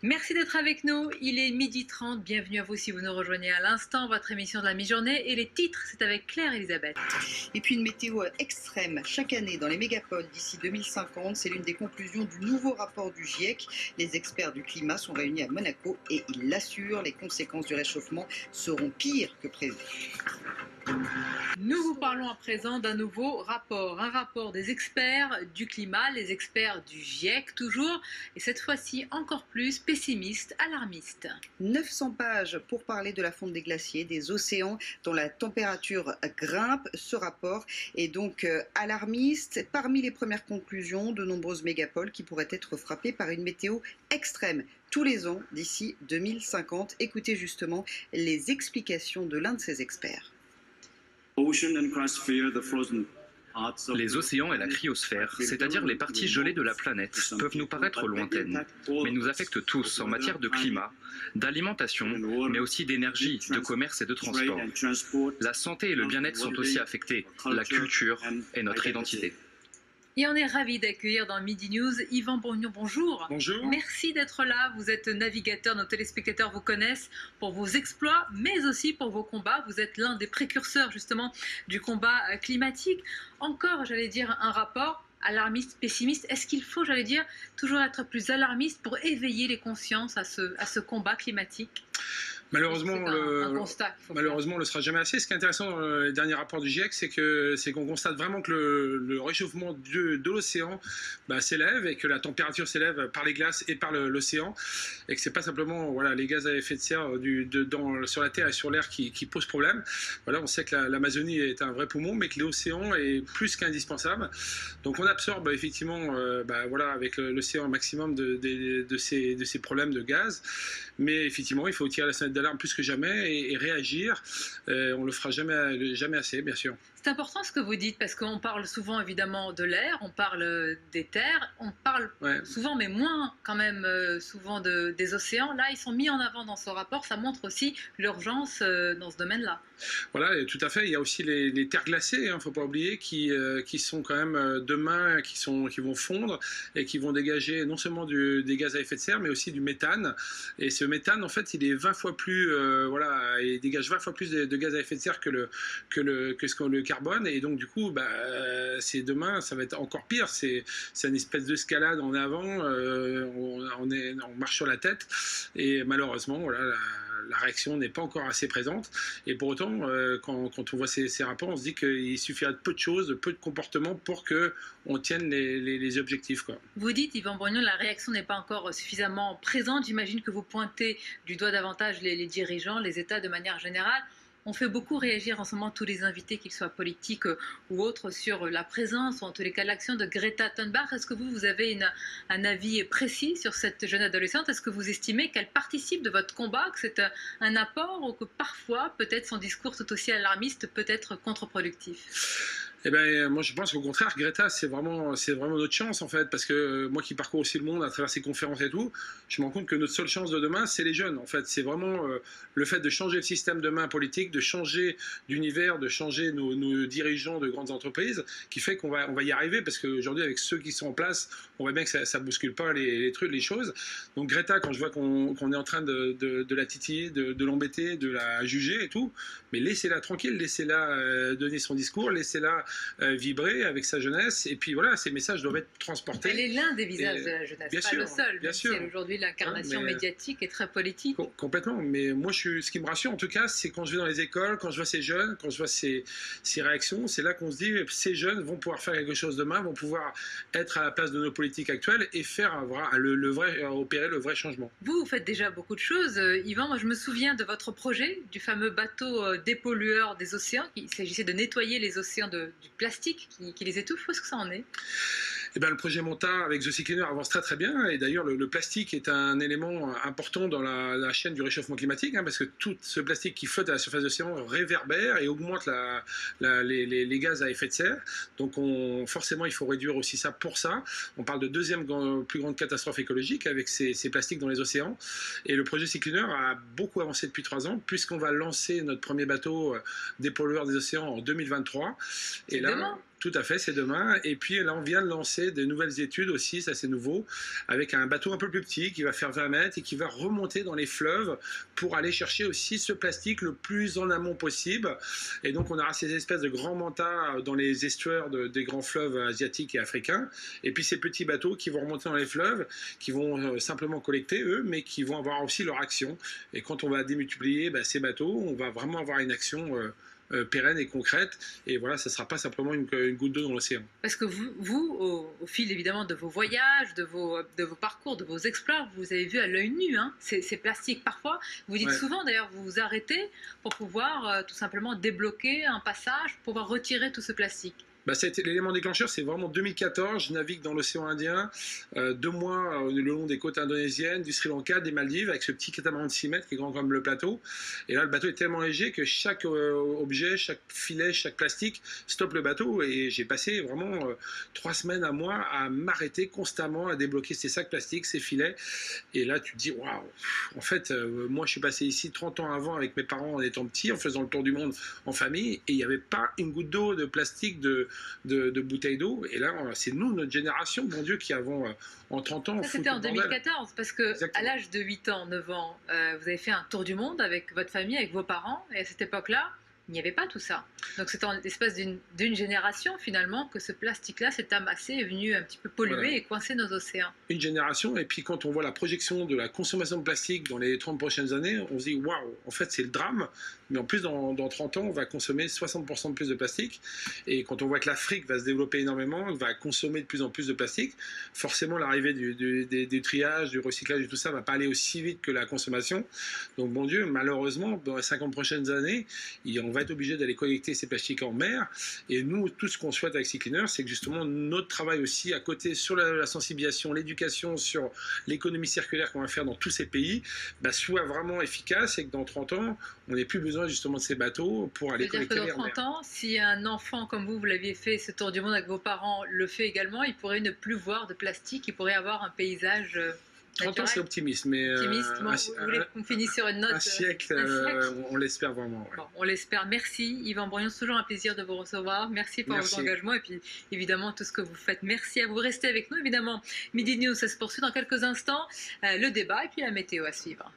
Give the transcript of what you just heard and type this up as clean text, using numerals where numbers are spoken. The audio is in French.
Merci d'être avec nous. Il est 12h30. Bienvenue à vous si vous nous rejoignez à l'instant. Votre émission de la mi-journée et les titres, c'est avec Claire-Elisabeth. Et puis une météo extrême chaque année dans les mégapoles d'ici 2050. C'est l'une des conclusions du nouveau rapport du GIEC. Les experts du climat sont réunis à Monaco et ils l'assurent, les conséquences du réchauffement seront pires que prévu. Nous vous parlons à présent d'un nouveau rapport, un rapport des experts du climat, les experts du GIEC toujours, et cette fois-ci encore plus pessimiste, alarmiste. 900 pages pour parler de la fonte des glaciers, des océans dont la température grimpe. Ce rapport est donc alarmiste. Parmi les premières conclusions, de nombreuses mégapoles qui pourraient être frappées par une météo extrême tous les ans d'ici 2050. Écoutez justement les explications de l'un de ces experts. Les océans et la cryosphère, c'est-à-dire les parties gelées de la planète, peuvent nous paraître lointaines, mais nous affectent tous en matière de climat, d'alimentation, mais aussi d'énergie, de commerce et de transport. La santé et le bien-être sont aussi affectés, la culture et notre identité. Et on est ravis d'accueillir dans Midi News Yvan Bourgnon. Bonjour. Bonjour. Merci d'être là. Vous êtes navigateur, nos téléspectateurs vous connaissent pour vos exploits, mais aussi pour vos combats. Vous êtes l'un des précurseurs justement du combat climatique. Encore, j'allais dire, un rapport alarmiste, pessimiste. Est-ce qu'il faut, j'allais dire, toujours être plus alarmiste pour éveiller les consciences à ce combat climatique ? Malheureusement, on ne le sera jamais assez. Ce qui est intéressant dans les derniers rapports du GIEC, c'est qu'on constate vraiment que le réchauffement de l'océan s'élève et que la température s'élève par les glaces et par l'océan, et que c'est pas simplement les gaz à effet de serre sur la Terre et sur l'air qui posent problème. On sait que l'Amazonie est un vrai poumon, mais que l'océan est plus qu'indispensable. Donc on absorbe effectivement avec l'océan un maximum de ces problèmes de gaz, mais effectivement il faut tirer la sonnette d'alarme plus que jamais et réagir. On le fera jamais assez, bien sûr. C'est important ce que vous dites, parce qu'on parle souvent évidemment de l'air, on parle des terres, on parle souvent, mais moins quand même souvent des océans. Là, ils sont mis en avant dans ce rapport, ça montre aussi l'urgence dans ce domaine-là. Voilà, et tout à fait. Il y a aussi les terres glacées, il ne faut pas oublier, qui sont quand même demain, qui vont fondre et qui vont dégager non seulement des gaz à effet de serre, mais aussi du méthane. Et ce méthane, en fait, il est 20 fois plus, il dégage 20 fois plus de gaz à effet de serre que le carbone. Et donc, du coup, demain, ça va être encore pire. C'est une espèce d'escalade en avant. On marche sur la tête. Et malheureusement, la réaction n'est pas encore assez présente. Et pour autant, quand on voit ces rapports, on se dit qu'il suffirait de peu de choses, de peu de comportements pour qu'on tienne les objectifs, quoi. Vous dites, Yvan Bourgnon, la réaction n'est pas encore suffisamment présente. J'imagine que vous pointez du doigt davantage les dirigeants, les États de manière générale. On fait beaucoup réagir en ce moment tous les invités, qu'ils soient politiques ou autres, sur la présence ou en tous les cas l'action de Greta Thunberg. Est-ce que vous avez un avis précis sur cette jeune adolescente? Est-ce que vous estimez qu'elle participe de votre combat, que c'est un apport, ou que parfois, peut-être son discours tout aussi alarmiste peut être contre-productif? Moi je pense qu'au contraire, Greta, c'est vraiment notre chance en fait, parce que moi qui parcours aussi le monde à travers ces conférences et tout, je me rends compte que notre seule chance de demain, c'est les jeunes en fait. C'est vraiment le fait de changer le système demain politique, de changer d'univers, de changer nos dirigeants de grandes entreprises, qui fait qu'on va y arriver, parce qu'aujourd'hui avec ceux qui sont en place, on voit bien que ça bouscule pas les trucs, les choses. Donc Greta, quand je vois qu'on est en train de la titiller, de l'embêter, de la juger et tout, mais laissez-la tranquille, laissez-la donner son discours, laissez-la vibrer avec sa jeunesse, et puis voilà, ces messages doivent être transportés. Elle est l'un des visages de la jeunesse, bien pas sûr, le seul, bien sûr. C'est aujourd'hui l'incarnation médiatique et très politique. Complètement, mais moi ce qui me rassure en tout cas, c'est quand je vais dans les écoles, quand je vois ces jeunes, quand je vois ces réactions, c'est là qu'on se dit, ces jeunes vont pouvoir faire quelque chose demain, vont pouvoir être à la place de nos politiques actuelles et faire opérer le vrai changement. Vous faites déjà beaucoup de choses, Yvan. Moi je me souviens de votre projet, du fameux bateau dépollueur des océans. Il s'agissait de nettoyer les océans du plastique qui les étouffe. Où est-ce que ça en est? Le projet Monta avec The Sea Cleaner avance très très bien, et d'ailleurs le plastique est un élément important dans la chaîne du réchauffement climatique, parce que tout ce plastique qui flotte à la surface de l'océan réverbère et augmente les gaz à effet de serre. Donc forcément il faut réduire aussi ça pour ça. On parle de deuxième plus grande catastrophe écologique avec ces plastiques dans les océans, et le projet Sea Cleaner a beaucoup avancé depuis 3 ans, puisqu'on va lancer notre premier bateau dépollueur des océans en 2023. Et là, demain. Tout à fait, c'est demain. Et puis là, on vient de lancer de nouvelles études aussi, ça c'est nouveau, avec un bateau un peu plus petit qui va faire 20 mètres et qui va remonter dans les fleuves pour aller chercher aussi ce plastique le plus en amont possible. Et donc on aura ces espèces de grands mantas dans les estuaires des grands fleuves asiatiques et africains. Et puis ces petits bateaux qui vont remonter dans les fleuves, qui vont simplement collecter eux, mais qui vont avoir aussi leur action. Et quand on va démultiplier ces bateaux, on va vraiment avoir une action pérenne et concrète. Et voilà, ça ne sera pas simplement une goutte d'eau dans l'océan. Parce que au fil évidemment de vos voyages, de vos parcours, de vos exploits, vous avez vu à l'œil nu ces plastiques. Parfois, vous dites souvent d'ailleurs, vous vous arrêtez pour pouvoir tout simplement débloquer un passage, pour pouvoir retirer tout ce plastique. L'élément déclencheur, c'est vraiment 2014. Je navigue dans l'océan Indien, 2 mois le long des côtes indonésiennes, du Sri Lanka, des Maldives, avec ce petit catamaran de 6 mètres qui est grand comme le plateau. Et là, le bateau est tellement léger que chaque objet, chaque filet, chaque plastique stoppe le bateau. Et j'ai passé vraiment 3 semaines à moi à m'arrêter constamment, à débloquer ces sacs plastiques, ces filets. Et là, tu te dis, waouh, en fait, moi, je suis passé ici 30 ans avant avec mes parents en étant petit, en faisant le tour du monde en famille, et il n'y avait pas une goutte d'eau, de plastique, de bouteilles d'eau. Et là, c'est nous, notre génération, mon Dieu, qui avons en 30 ans... Ça, c'était en 2014, parce qu'à l'âge de 8 ans, 9 ans, vous avez fait un tour du monde avec votre famille, avec vos parents, et à cette époque-là, il n'y avait pas tout ça. Donc c'était en l'espace d'une génération, finalement, que ce plastique-là s'est amassé, est venu un petit peu polluer et coincer nos océans. Une génération, et puis quand on voit la projection de la consommation de plastique dans les 30 prochaines années, on se dit, waouh, en fait c'est le drame, mais en plus dans 30 ans, on va consommer 60% de plus de plastique, et quand on voit que l'Afrique va se développer énormément, va consommer de plus en plus de plastique, forcément l'arrivée du triage, du recyclage et tout ça va pas aller aussi vite que la consommation. Donc mon Dieu, malheureusement, dans les 50 prochaines années, on va être obligé d'aller collecter ces plastiques en mer. Et nous, tout ce qu'on souhaite avec Sea Cleaner, c'est que justement notre travail aussi à côté sur la sensibilisation, l'éducation, sur l'économie circulaire qu'on va faire dans tous ces pays, soit vraiment efficace et que dans 30 ans, on n'ait plus besoin justement de ces bateaux pour aller collecter en mer. C'est-à-dire que dans 30 ans, si un enfant comme vous l'aviez fait, ce tour du monde avec vos parents, le fait également, il pourrait ne plus voir de plastique, il pourrait avoir un paysage... 30 ans, c'est optimiste, mais vous voulez qu'on finisse sur une note un siècle, on l'espère vraiment. Ouais. Bon, on l'espère. Merci Yvan Brognon, c'est toujours un plaisir de vous recevoir. Merci pour votre engagement et puis évidemment tout ce que vous faites. Merci à vous. Restez avec nous évidemment. Midi News, ça se poursuit dans quelques instants. Le débat et puis la météo à suivre.